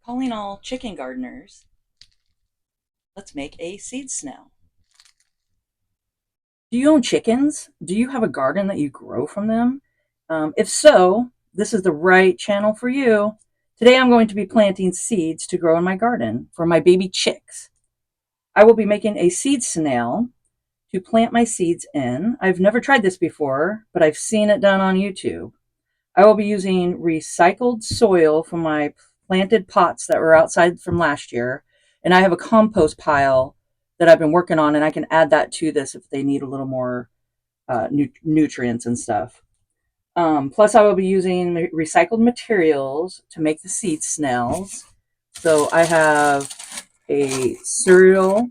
Calling all chicken gardeners, let's make a seed snail. Do you own chickens? Do you have a garden that you grow from them? If so, this is the right channel for you. Today I'm going to be planting seeds to grow in my garden for my baby chicks. I will be making a seed snail to plant my seeds in. I've never tried this before, but I've seen it done on YouTube. I will be using recycled soil from my planted pots that were outside from last year. And I have a compost pile that I've been working on, and I can add that to this if they need a little more nutrients and stuff. Plus, I will be using recycled materials to make the seed snails. So I have a cereal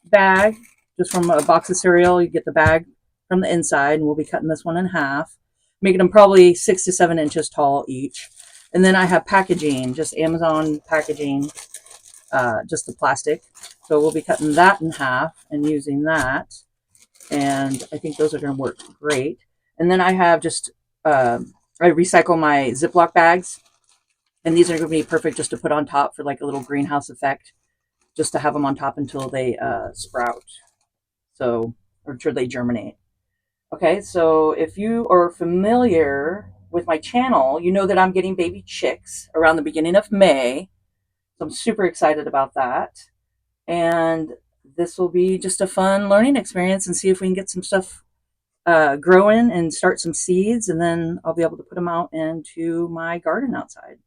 bag, just from a box of cereal. You get the bag from the inside, and we'll be cutting this one in half, making them probably 6 to 7 inches tall each. And then I have packaging, just Amazon packaging, just the plastic. So we'll be cutting that in half and using that. And I think those are going to work great. And then I have just, I recycle my Ziploc bags. And these are going to be perfect just to put on top for like a little greenhouse effect, just to have them on top until they sprout. So, or until they germinate. Okay, so if you are familiar with my channel, you know that I'm getting baby chicks around the beginning of May. So I'm super excited about that. And this will be just a fun learning experience and see if we can get some stuff growing and start some seeds. And then I'll be able to put them out into my garden outside.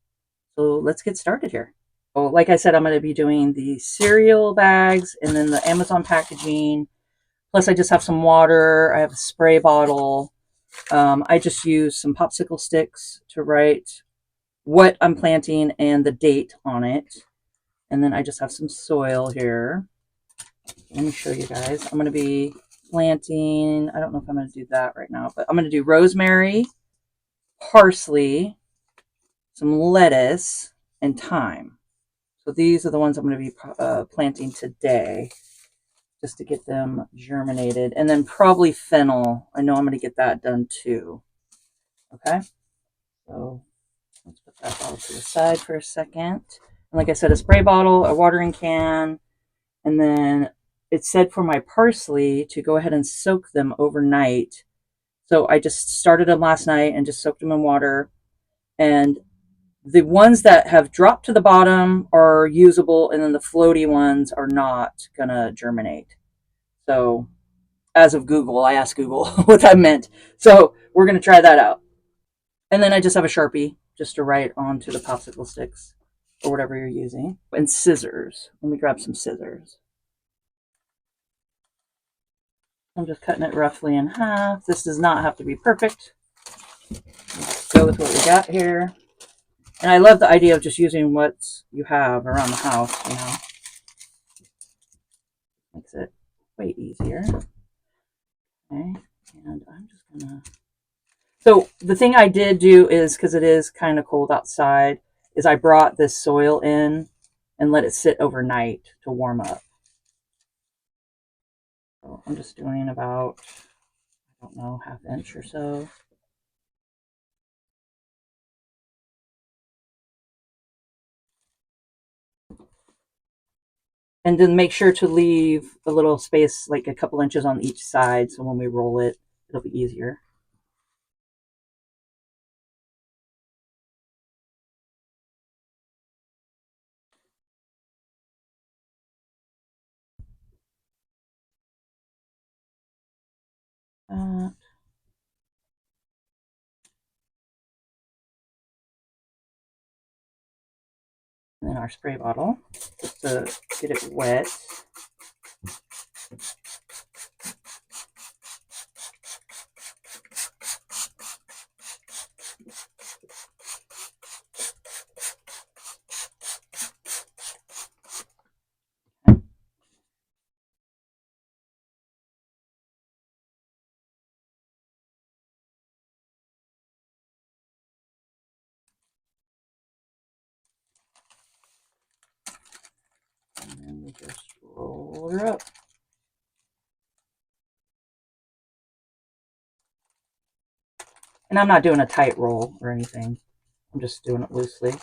So let's get started here. So like I said, I'm going to be doing the cereal bags and then the Amazon packaging. Plus I just have some water. I have a spray bottle. I just use some popsicle sticks to write what I'm planting and the date on it. And then I just have some soil here. Let me show you guys. I'm going to be planting, I don't know if I'm going to do that right now, but I'm going to do rosemary, parsley, some lettuce, and thyme. So these are the ones I'm going to be planting today, just to get them germinated. And then probably fennel. I know I'm going to get that done too. Okay, so let's put that all to the side for a second. And like I said, a spray bottle, a watering can, and then it said for my parsley to go ahead and soak them overnight. So I just started them last night and just soaked them in water. And the ones that have dropped to the bottom are usable, and then the floaty ones are not going to germinate. So as of Google, I asked Google what that meant. So we're going to try that out. And then I just have a Sharpie just to write onto the popsicle sticks or whatever you're using. And scissors. Let me grab some scissors. I'm just cutting it roughly in half. This does not have to be perfect. Let's go with what we got here. And I love the idea of just using what you have around the house, you know. Makes it way easier. Okay, and I'm just gonna... So the thing I did do is, because it is kind of cold outside, is I brought this soil in and let it sit overnight to warm up. So I'm just doing about, I don't know, ½ inch or so. And then make sure to leave a little space, like a couple inches on each side, so when we roll it, it'll be easier. And then our spray bottle, just to get it wet. And then we just roll her up. And I'm not doing a tight roll or anything. I'm just doing it loosely.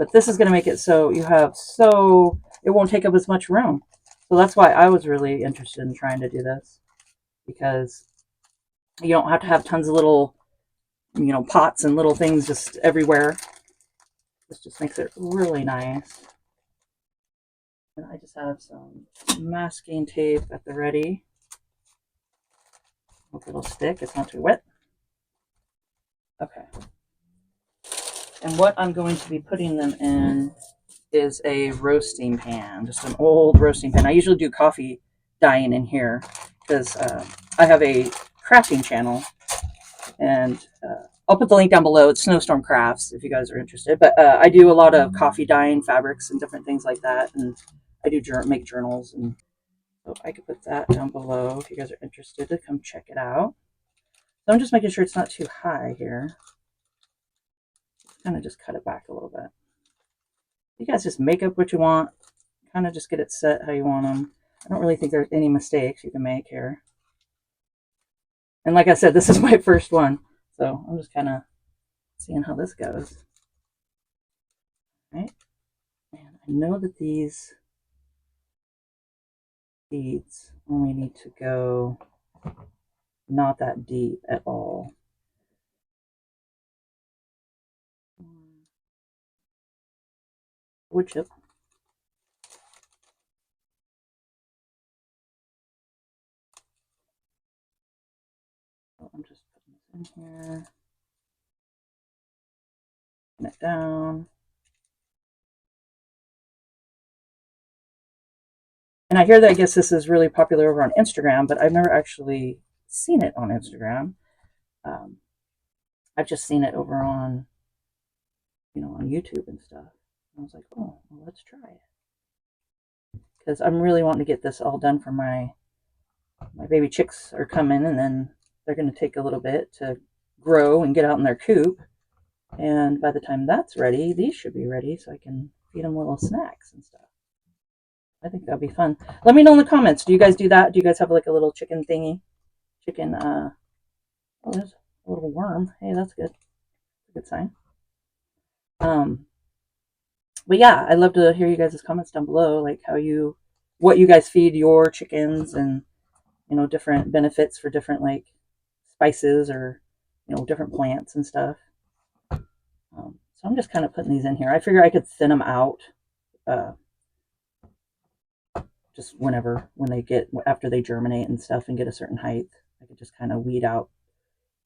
But this is going to make it so it won't take up as much room. So that's why I was really interested in trying to do this, because you don't have to have tons of little, pots and little things just everywhere. This just makes it really nice. And I just have some masking tape at the ready. Hope it'll stick. It's not too wet. Okay. And what I'm going to be putting them in is a roasting pan, just an old roasting pan. I usually do coffee dyeing in here because I have a crafting channel, and I'll put the link down below. It's Snowstorm Crafts if you guys are interested. But I do a lot of coffee dyeing fabrics and different things like that, and I do make journals, and so I could put that down below if you guys are interested to come check it out. So I'm just making sure it's not too high here. Kind of just cut it back a little bit. You guys just make up what you want. Kind of just get it set how you want them. I don't really think there's any mistakes you can make here. And like I said, this is my first one, so I'm just kind of seeing how this goes. All right. And I know that these beads only need to go not that deep at all. Wood chip. So I'm just putting this in here. Putting it down. And I hear that I guess this is really popular over on Instagram, but I've never actually seen it on Instagram. I've just seen it over on, on YouTube and stuff. And I was like, oh, well, let's try it. Because I'm really wanting to get this all done for my baby chicks are coming, and then they're going to take a little bit to grow and get out in their coop. And by the time that's ready, these should be ready so I can feed them little snacks and stuff. I think that'd be fun. Let me know in the comments. Do you guys do that? Do you guys have like a little chicken thingy? Oh, there's a little worm. Hey, that's good. Good sign. But yeah, I'd love to hear you guys' comments down below, like what you guys feed your chickens, and different benefits for different like spices or different plants and stuff. So I'm just kind of putting these in here. I figure I could thin them out just when after they germinate and stuff and get a certain height. I could just kind of weed out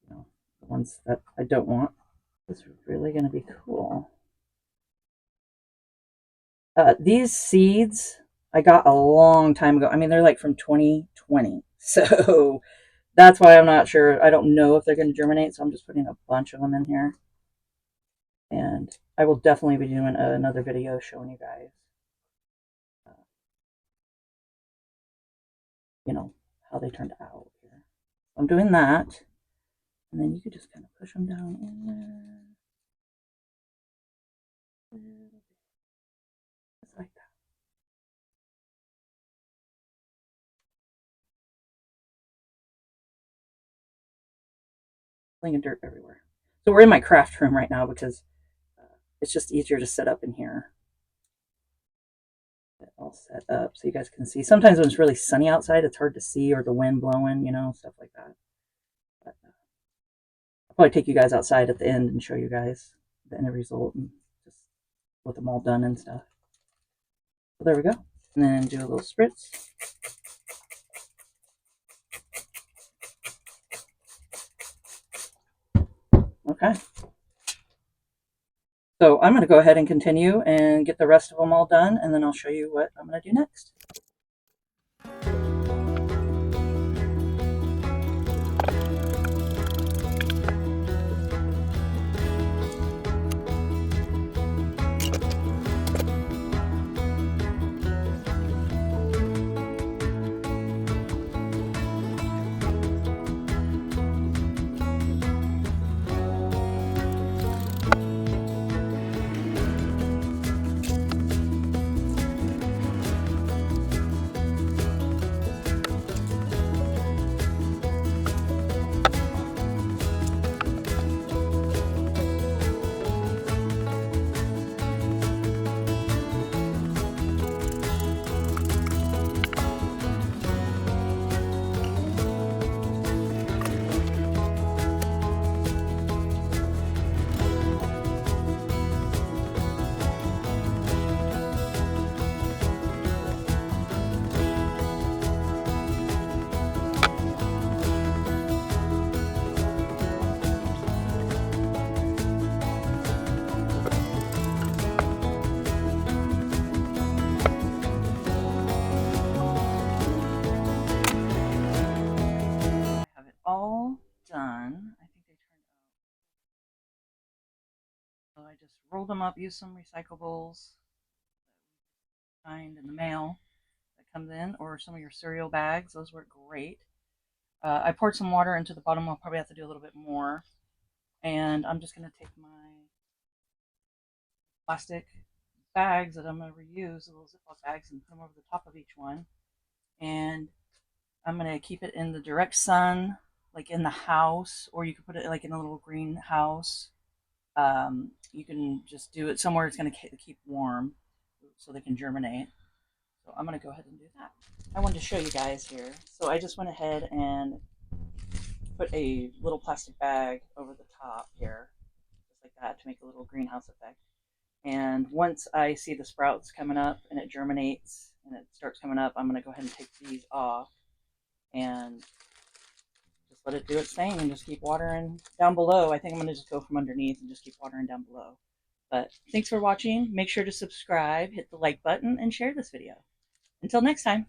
the ones that I don't want. This is really going to be cool. These seeds I got a long time ago. I mean, they're like from 2020. So that's why I'm not sure. I don't know if they're going to germinate. So I'm just putting a bunch of them in here. And I will definitely be doing another video showing you guys, how they turned out here. I'm doing that. And then you could just kind of push them down in there. Just like that. Flinging dirt everywhere. So we're in my craft room right now because it's just easier to set up in here. Get all set up so you guys can see. Sometimes when it's really sunny outside, it's hard to see, or the wind blowing, stuff like that. But I'll probably take you guys outside at the end and show you guys the end result and just with them all done and stuff. So there we go. And then do a little spritz. Okay. So I'm going to go ahead and continue and get the rest of them all done, and then I'll show you what I'm going to do next. just rolled them up, used some recyclables find in the mail that comes in, or some of your cereal bags. Those work great. I poured some water into the bottom. I'll probably have to do a little bit more. And I'm just going to take my plastic bags that I'm going to reuse, the little Ziploc bags, and put them over the top of each one. And I'm going to keep it in the direct sun, like in the house, or you could put it like in a little greenhouse. You can just do it somewhere it's going to keep warm so they can germinate. So I'm going to go ahead and do that. I wanted to show you guys here. So I just went ahead and put a little plastic bag over the top here, just like that, to make a little greenhouse effect. And once I see the sprouts coming up and it germinates and it starts coming up, I'm going to go ahead and take these off and just let it do its thing and just keep watering down below. I think I'm going to just go from underneath and just keep watering down below. But thanks for watching. Make sure to subscribe, hit the like button, and share this video. Until next time.